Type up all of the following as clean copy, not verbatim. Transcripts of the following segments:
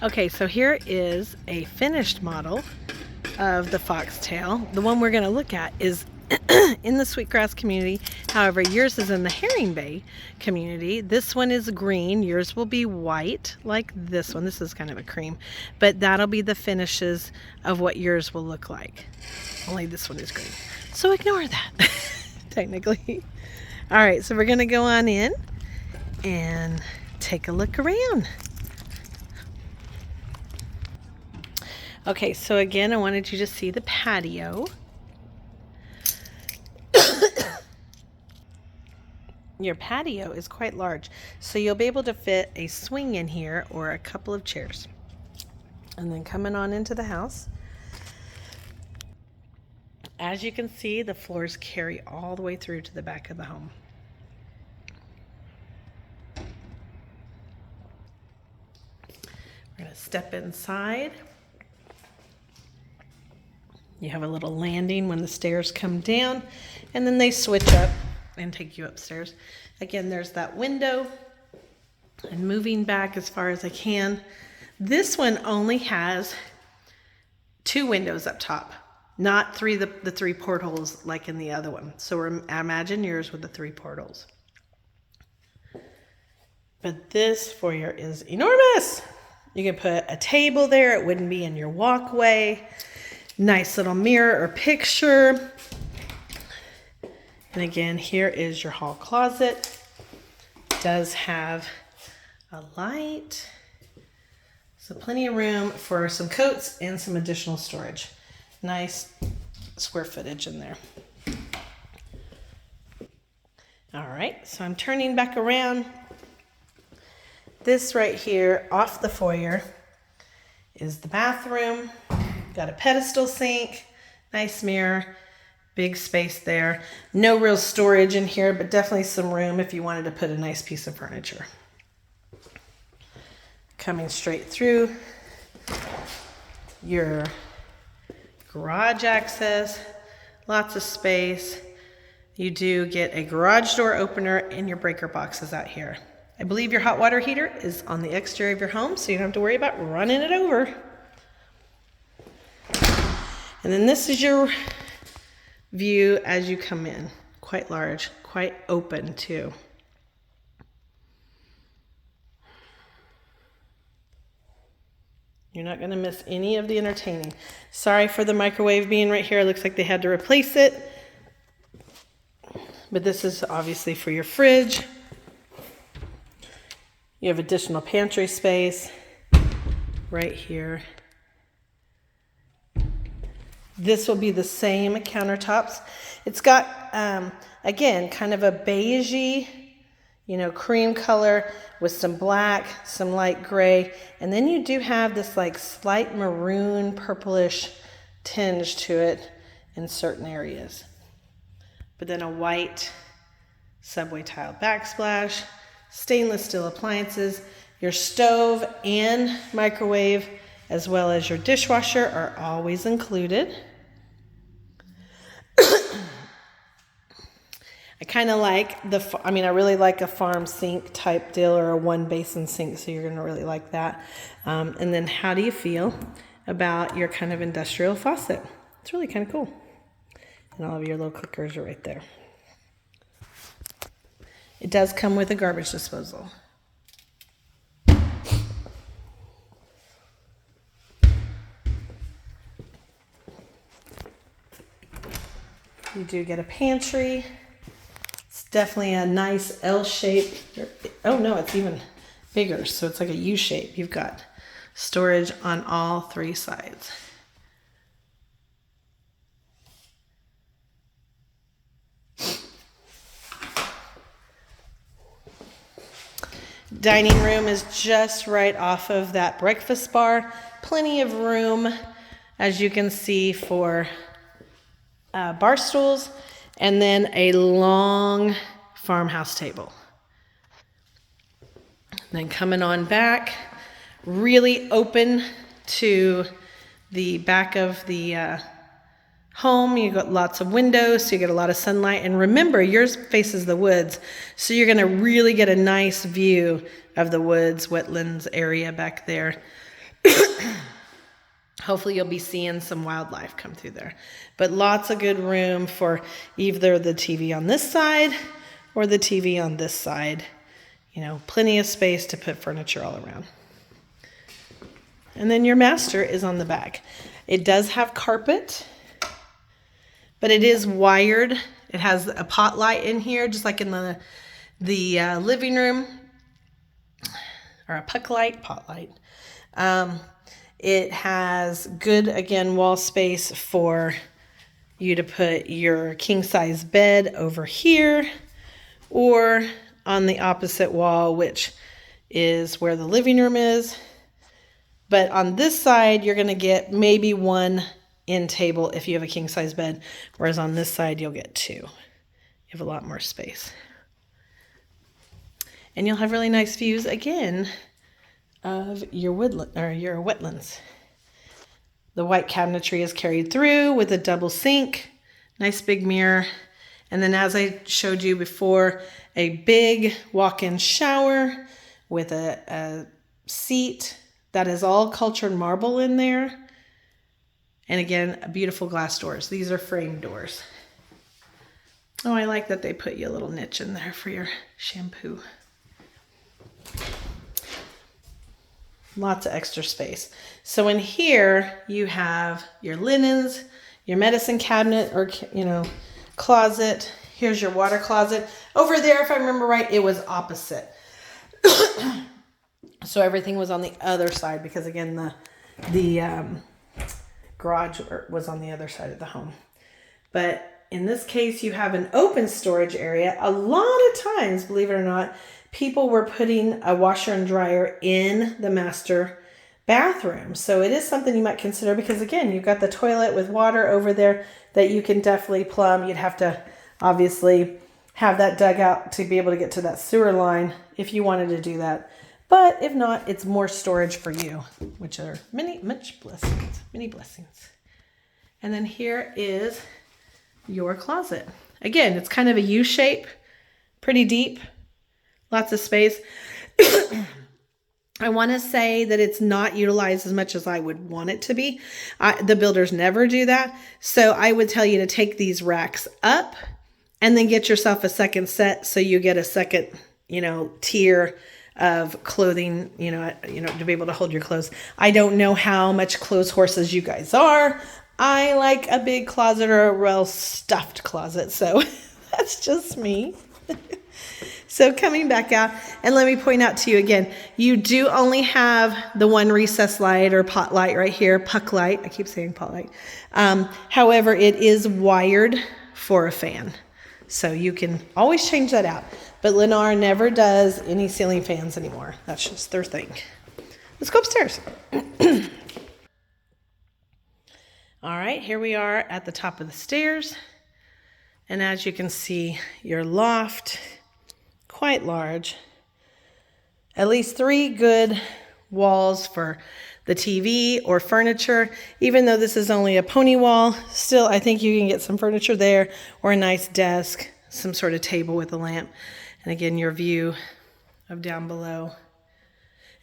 Okay, so here is a finished model of the Foxtail. The one we're going to look at is in the Sweetgrass community. However, yours is in the Herring Bay community. This one is green. Yours will be white like this one. This is kind of a cream, but that'll be the finishes of what yours will look like. Only this one is green. So ignore that, technically. All right, so we're going to go on in and take a look around. Okay, so again, I wanted you to see the patio. Your patio is quite large, so you'll be able to fit a swing in here or a couple of chairs. And then coming on into the house, as you can see, the floors carry all the way through to the back of the home. We're going to step inside. You have a little landing when the stairs come down, and then they switch up and take you upstairs. Again, there's that window, and moving back as far as I can. This one only has 2 windows up top, not the 3 portholes like in the other one. So imagine yours with the 3 portholes. But this foyer is enormous. You can put a table there. It wouldn't be in your walkway. Nice little mirror or picture. And again, here is your hall closet. It does have a light. So plenty of room for some coats and some additional storage. Nice square footage in there. All right, so I'm turning back around. This right here off the foyer is the bathroom. Got a pedestal sink, nice mirror, big space there. No real storage in here, but definitely some room if you wanted to put a nice piece of furniture. Coming straight through, your garage access, lots of space. You do get a garage door opener and your breaker boxes out here. I believe your hot water heater is on the exterior of your home, so you don't have to worry about running it over. And then this is your view as you come in. Quite large, quite open too. You're not going to miss any of the entertaining. Sorry for the microwave being right here. It looks like they had to replace it. But this is obviously for your fridge. You have additional pantry space right here. This will be the same countertops. It's got, again, kind of a beigey, cream color with some black, some light gray. And then you do have this like slight maroon purplish tinge to it in certain areas. But then a white subway tile backsplash, stainless steel appliances, your stove and microwave as well as your dishwasher are always included. I really like a farm sink type deal or a 1 basin sink, so you're going to really like that. And then how do you feel about your kind of industrial faucet? It's really kind of cool. And all of your little clickers are right there. It does come with a garbage disposal. You do get a pantry. It's definitely a nice L shape. Oh no, it's even bigger. So it's like a U shape. You've got storage on all 3 sides. Dining room is just right off of that breakfast bar. Plenty of room, as you can see, for bar stools, and then a long farmhouse table. Then coming on back, really open to the back of the home. You got lots of windows, so you get a lot of sunlight. And remember, yours faces the woods, so you're going to really get a nice view of the woods, wetlands area back there. Hopefully you'll be seeing some wildlife come through there. But lots of good room for either the TV on this side or the TV on this side. You know, plenty of space to put furniture all around. And then your master is on the back. It does have carpet, but it is wired. It has a pot light in here, just like in the living room, or a puck light, pot light. It has good, again, wall space for you to put your king-size bed over here or on the opposite wall, which is where the living room is. But on this side, you're going to get maybe one end table if you have a king-size bed, whereas on this side, you'll get two. You have a lot more space. And you'll have really nice views, again, of your woodland or your wetlands. The white cabinetry is carried through with a double sink, nice big mirror, and then as I showed you before, a big walk-in shower with a seat that is all cultured marble in there. And again, beautiful glass doors. These are frame doors. Oh, I like that they put you a little niche in there for your shampoo. Lots of extra space. So in here, you have your linens, your medicine cabinet or, closet. Here's your water closet. Over there, if I remember right, it was opposite. So everything was on the other side because, again, the garage was on the other side of the home. But in this case, you have an open storage area. A lot of times, believe it or not, people were putting a washer and dryer in the master bathroom. So it is something you might consider because, again, you've got the toilet with water over there that you can definitely plumb. You'd have to obviously have that dug out to be able to get to that sewer line if you wanted to do that. But if not, it's more storage for you, which are many blessings. And then here is your closet. Again, it's kind of a U shape, pretty deep. Lots of space. I want to say that it's not utilized as much as I would want it to be. The builders never do that. So I would tell you to take these racks up and then get yourself a second set so you get a second, tier of clothing, to be able to hold your clothes. I don't know how much clothes horses you guys are. I like a big closet or a well-stuffed closet. So that's just me. So coming back out, and let me point out to you again, you do only have the one recessed light or pot light right here, puck light. I keep saying pot light. However, it is wired for a fan. So you can always change that out. But Lennar never does any ceiling fans anymore. That's just their thing. Let's go upstairs. All right, here we are at the top of the stairs. And as you can see, your loft, quite large. At least 3 good walls for the TV or furniture. Even though this is only a pony wall, still I think you can get some furniture there or a nice desk, some sort of table with a lamp. And again, your view of down below.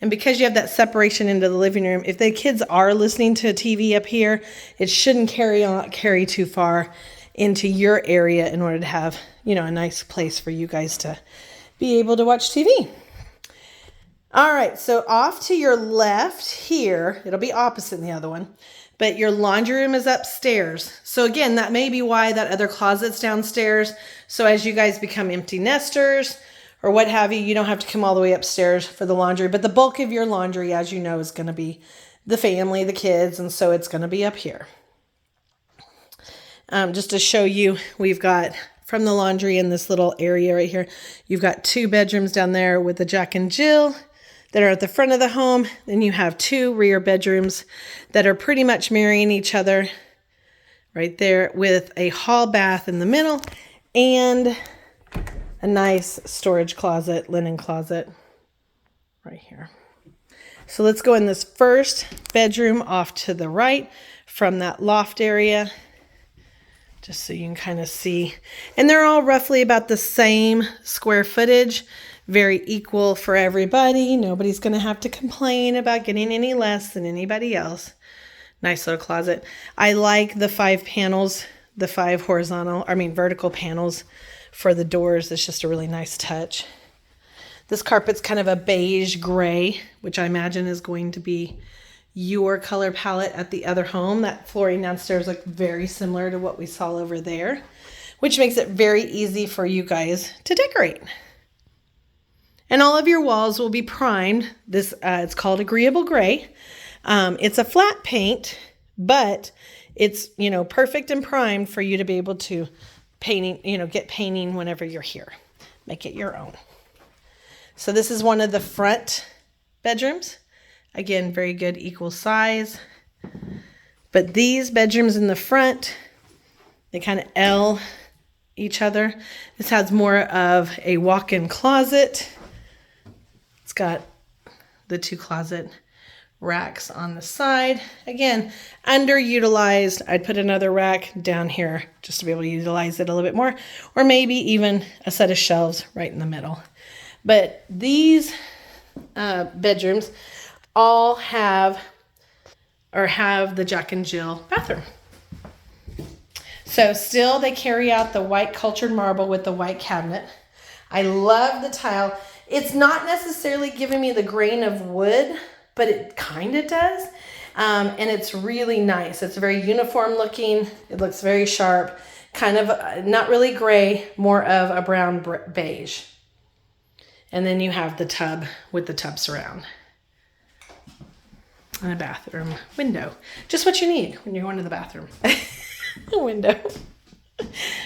And because you have that separation into the living room, if the kids are listening to a TV up here, it shouldn't carry too far into your area in order to have, a nice place for you guys to be able to watch TV. All right, so off to your left here, it'll be opposite in the other one, but your laundry room is upstairs. So again, that may be why that other closet's downstairs. So as you guys become empty nesters or what have you, you don't have to come all the way upstairs for the laundry. But the bulk of your laundry, as you know, is going to be the family, the kids, and so it's going to be up here. Just to show you, we've got from the laundry in this little area right here, you've got 2 bedrooms down there with the Jack and Jill that are at the front of the home. Then you have 2 rear bedrooms that are pretty much mirroring each other right there with a hall bath in the middle and a nice storage closet, linen closet right here. So let's go in this first bedroom off to the right from that loft area, just so you can kind of see. And they're all roughly about the same square footage. very equal for everybody. Nobody's going to have to complain about getting any less than anybody else. Nice little closet. I like the 5 panels, the 5 vertical panels for the doors. It's just a really nice touch. This carpet's kind of a beige gray, which I imagine is going to be your color palette at the other home. That flooring downstairs looked very similar to what we saw over there, which makes it very easy for you guys to decorate. And all of your walls will be primed. This it's called Agreeable Gray. It's a flat paint, but it's, perfect and primed for you to be able to get painting whenever you're here. Make it your own. So this is one of the front bedrooms. Again, very good equal size. But these bedrooms in the front, they kind of L each other. This has more of a walk-in closet. It's got the 2 closet racks on the side. Again, underutilized. I'd put another rack down here just to be able to utilize it a little bit more, or maybe even a set of shelves right in the middle. But these bedrooms all have the Jack and Jill bathroom. So still they carry out the white cultured marble with the white cabinet. I love the tile. It's not necessarily giving me the grain of wood, but it kind of does. And it's really nice. It's very uniform looking. It looks very sharp. Kind of not really gray, more of a brown beige. And then you have the tub with the tub surround. And a bathroom window. Just what you need when you're going to the bathroom. A window.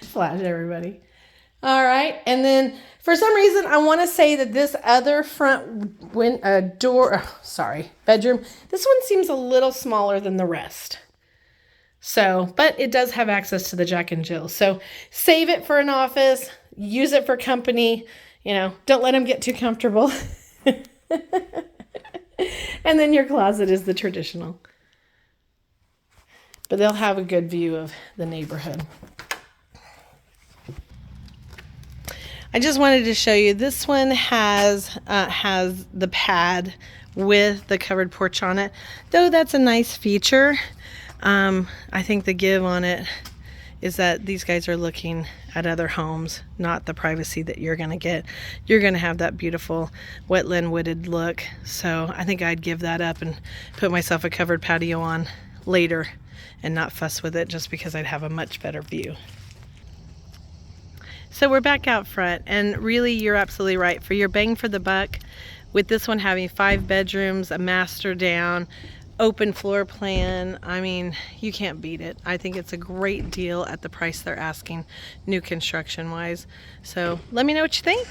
Flash everybody. All right. And then for some reason, I want to say that this other front bedroom, this one seems a little smaller than the rest. So, but it does have access to the Jack and Jill. So save it for an office, use it for company, don't let them get too comfortable. And then your closet is the traditional. But they'll have a good view of the neighborhood. I just wanted to show you, this one has the pad with the covered porch on it. Though that's a nice feature, I think the give on it is that these guys are looking at other homes, not the privacy that you're going to get. You're going to have that beautiful wetland wooded look. So I think I'd give that up and put myself a covered patio on later and not fuss with it, just because I'd have a much better view. So we're back out front, and really you're absolutely right. For your bang for the buck, with this one having 5 bedrooms, a master down, open floor plan, I mean, you can't beat it. I think it's a great deal at the price they're asking, new construction wise. So let me know what you think.